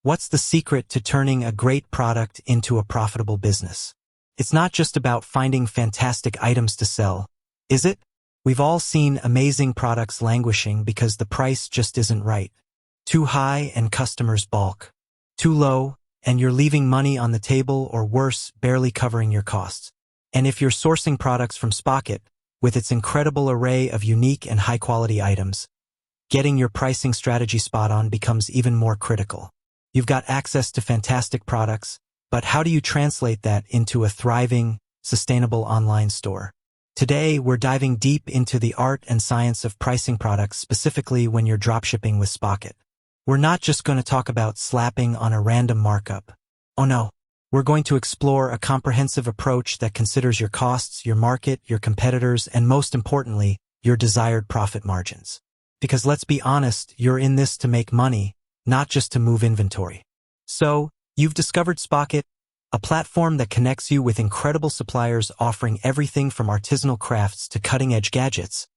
What's the secret to turning a great product into a profitable business? It's not just about finding fantastic items to sell, is it? We've all seen amazing products languishing because the price just isn't right. Too high and customers balk. Too low, and you're leaving money on the table, or worse, barely covering your costs. And if you're sourcing products from Spocket, with its incredible array of unique and high-quality items, getting your pricing strategy spot on becomes even more critical. You've got access to fantastic products, but how do you translate that into a thriving, sustainable online store? Today, we're diving deep into the art and science of pricing products, specifically when you're dropshipping with Spocket. We're not just going to talk about slapping on a random markup. Oh no. We're going to explore a comprehensive approach that considers your costs, your market, your competitors, and most importantly, your desired profit margins. Because let's be honest, you're in this to make money, not just to move inventory. So, you've discovered Spocket, a platform that connects you with incredible suppliers offering everything from artisanal crafts to cutting-edge gadgets,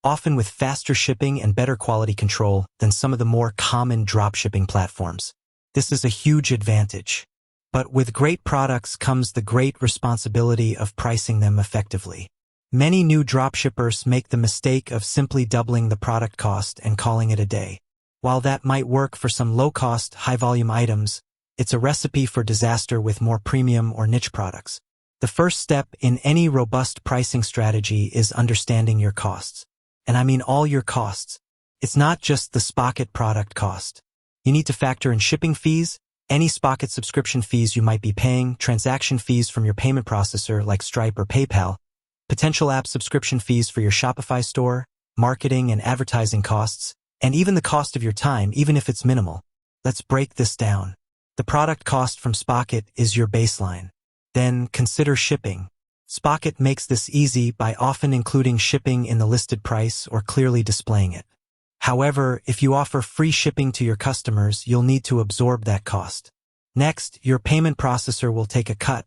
often with faster shipping and better quality control than some of the more common dropshipping platforms. This is a huge advantage. But with great products comes the great responsibility of pricing them effectively. Many new dropshippers make the mistake of simply doubling the product cost and calling it a day. While that might work for some low-cost, high-volume items, it's a recipe for disaster with more premium or niche products. The first step in any robust pricing strategy is understanding your costs. And I mean all your costs. It's not just the Spocket product cost. You need to factor in shipping fees, any Spocket subscription fees you might be paying, transaction fees from your payment processor like Stripe or PayPal, potential app subscription fees for your Shopify store, marketing and advertising costs, and even the cost of your time, even if it's minimal. Let's break this down. The product cost from Spocket is your baseline. Then consider shipping. Spocket makes this easy by often including shipping in the listed price or clearly displaying it. However, if you offer free shipping to your customers, you'll need to absorb that cost. Next, your payment processor will take a cut,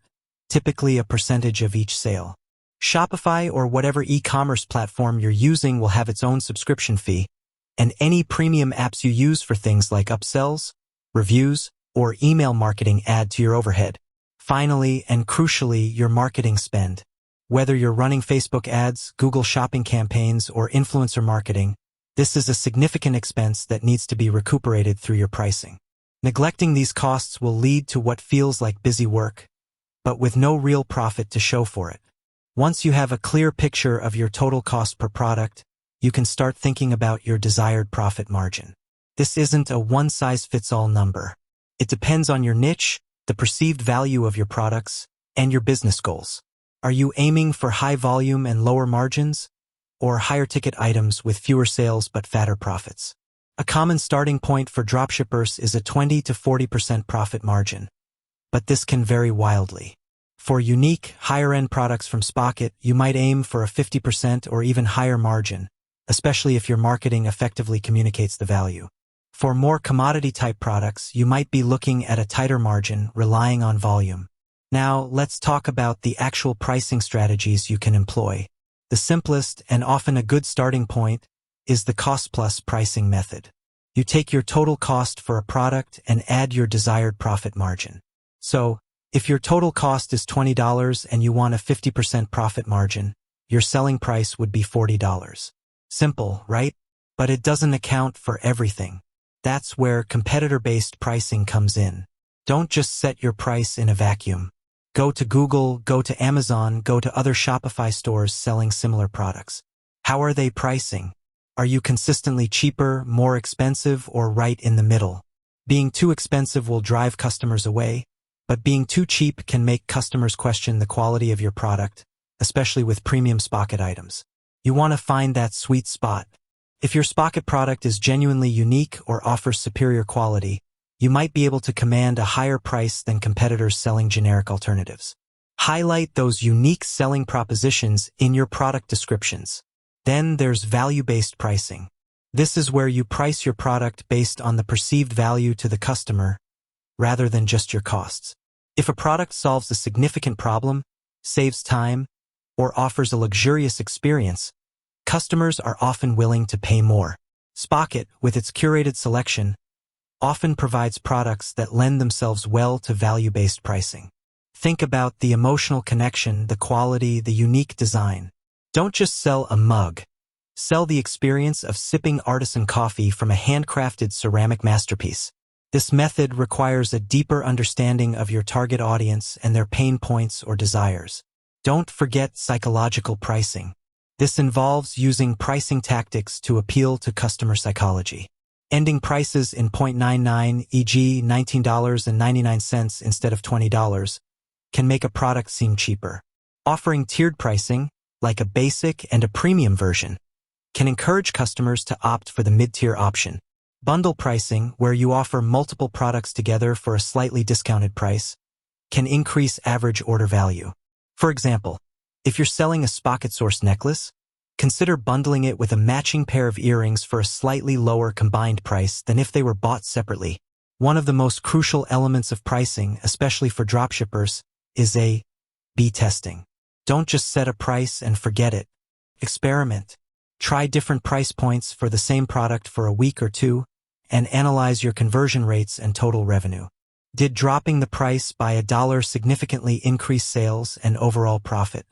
typically a percentage of each sale. Shopify or whatever e-commerce platform you're using will have its own subscription fee, and any premium apps you use for things like upsells, reviews, or email marketing add to your overhead. Finally, and crucially, your marketing spend. Whether you're running Facebook ads, Google Shopping campaigns, or influencer marketing, this is a significant expense that needs to be recuperated through your pricing. Neglecting these costs will lead to what feels like busy work, but with no real profit to show for it. Once you have a clear picture of your total cost per product, you can start thinking about your desired profit margin. This isn't a one-size-fits-all number. It depends on your niche, the perceived value of your products, and your business goals. Are you aiming for high volume and lower margins, or higher ticket items with fewer sales but fatter profits? A common starting point for dropshippers is a 20 to 40% profit margin, but this can vary wildly. For unique, higher-end products from Spocket, you might aim for a 50% or even higher margin, especially if your marketing effectively communicates the value. For more commodity-type products, you might be looking at a tighter margin, relying on volume. Now, let's talk about the actual pricing strategies you can employ. The simplest and often a good starting point is the cost-plus pricing method. You take your total cost for a product and add your desired profit margin. So, if your total cost is $20 and you want a 50% profit margin, your selling price would be $40. Simple, right? But it doesn't account for everything. That's where competitor-based pricing comes in. Don't just set your price in a vacuum. Go to Google, go to Amazon, go to other Shopify stores selling similar products. How are they pricing? Are you consistently cheaper, more expensive, or right in the middle? Being too expensive will drive customers away, but being too cheap can make customers question the quality of your product, especially with premium Spocket items. You want to find that sweet spot. If your Spocket product is genuinely unique or offers superior quality, you might be able to command a higher price than competitors selling generic alternatives. Highlight those unique selling propositions in your product descriptions. Then there's value-based pricing. This is where you price your product based on the perceived value to the customer, rather than just your costs. If a product solves a significant problem, saves time, or offers a luxurious experience, customers are often willing to pay more. Spocket, with its curated selection, often provides products that lend themselves well to value-based pricing. Think about the emotional connection, the quality, the unique design. Don't just sell a mug. Sell the experience of sipping artisan coffee from a handcrafted ceramic masterpiece. This method requires a deeper understanding of your target audience and their pain points or desires. Don't forget psychological pricing. This involves using pricing tactics to appeal to customer psychology. Ending prices in 0.99, e.g. $19.99 instead of $20, can make a product seem cheaper. Offering tiered pricing, like a basic and a premium version, can encourage customers to opt for the mid-tier option. Bundle pricing, where you offer multiple products together for a slightly discounted price, can increase average order value. For example, if you're selling a Spocket source necklace, consider bundling it with a matching pair of earrings for a slightly lower combined price than if they were bought separately. One of the most crucial elements of pricing, especially for dropshippers, is A/B testing. Don't just set a price and forget it. Experiment. Try different price points for the same product for a week or two, and analyze your conversion rates and total revenue. Did dropping the price by $1 significantly increase sales and overall profit?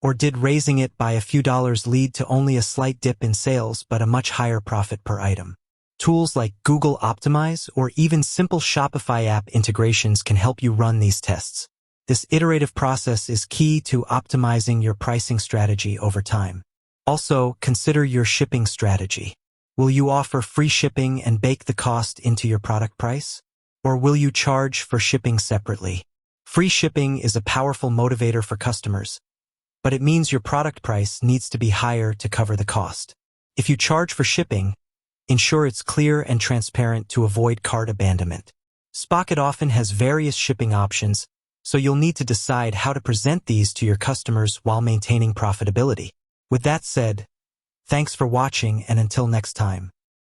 Or did raising it by a few dollars lead to only a slight dip in sales but a much higher profit per item? Tools like Google Optimize or even simple Shopify app integrations can help you run these tests. This iterative process is key to optimizing your pricing strategy over time. Also, consider your shipping strategy. Will you offer free shipping and bake the cost into your product price? Or will you charge for shipping separately? Free shipping is a powerful motivator for customers, but it means your product price needs to be higher to cover the cost. If you charge for shipping, ensure it's clear and transparent to avoid cart abandonment. Spocket often has various shipping options, so you'll need to decide how to present these to your customers while maintaining profitability. With that said, thanks for watching, and until next time.